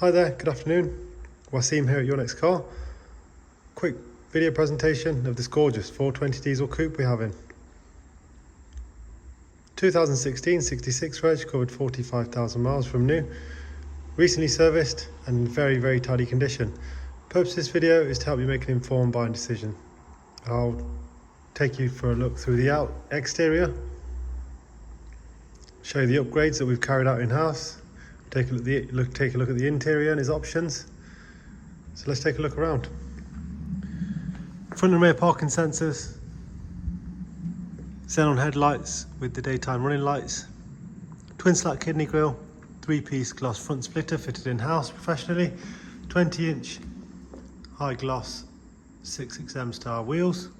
Hi there, good afternoon. Wasim here at Your Next Car. Quick video presentation of this gorgeous 420 diesel coupe we have in. 2016 66 reg, covered 45,000 miles from new. Recently serviced and in very tidy condition. The purpose of this video is to help you make an informed buying decision. I'll take you for a look through the exterior, show you the upgrades that we've carried out in-house, take a look at the interior and its options. So let's take a look around. Front and rear parking sensors, xenon headlights with the daytime running lights, twin slat kidney grille, 3-piece gloss front splitter fitted in-house professionally, 20-inch high gloss 6XM style wheels,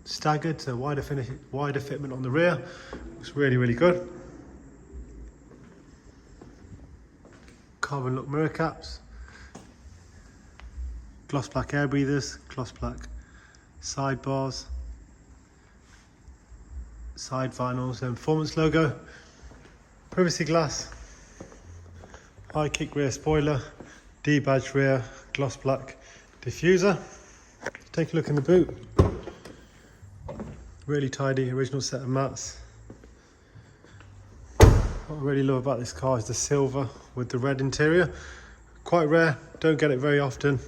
staggered, so wider fitment on the rear. Looks really good. Carbon look mirror caps, gloss black air breathers, gloss black sidebars, side vinyls and performance logo, privacy glass, high kick rear spoiler, D-badge rear, gloss black diffuser. Take a look in the boot. Really tidy, original set of mats. What I really love about this car is the silver with the red interior. Quite rare, don't get it very often.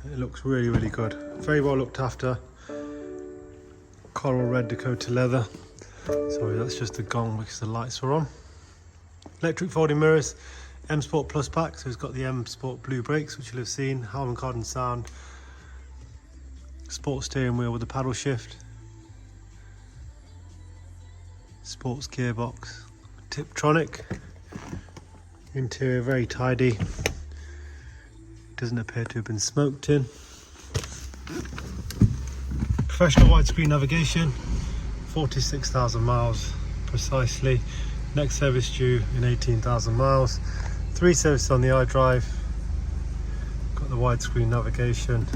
It looks really good. Very well looked after. Coral red Dakota leather. Sorry, that's just the gong because the lights are on. Electric folding mirrors, M Sport Plus pack, so it's got the M Sport blue brakes, which you'll have seen, Harman Kardon sound. Sport steering wheel with the paddle shift. Sports gearbox. Tiptronic. Interior very tidy. Doesn't appear to have been smoked in. Professional widescreen navigation. 46,000 miles precisely. Next service due in 18,000 miles. 3 services on the iDrive. Got the widescreen navigation.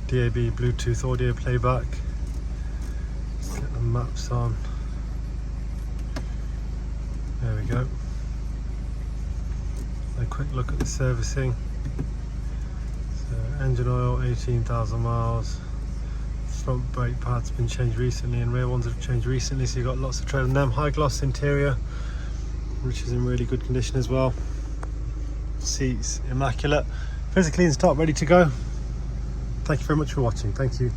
DAB Bluetooth audio playback. Get the maps on. There we go. A quick look at the servicing. So engine oil, 18,000 miles. Front brake pads been changed recently and rear ones have changed recently, so you've got lots of tread on them. High gloss interior, which is in really good condition as well. Seats immaculate. Physically in stock, ready to go. Thank you very much for watching. Thank you.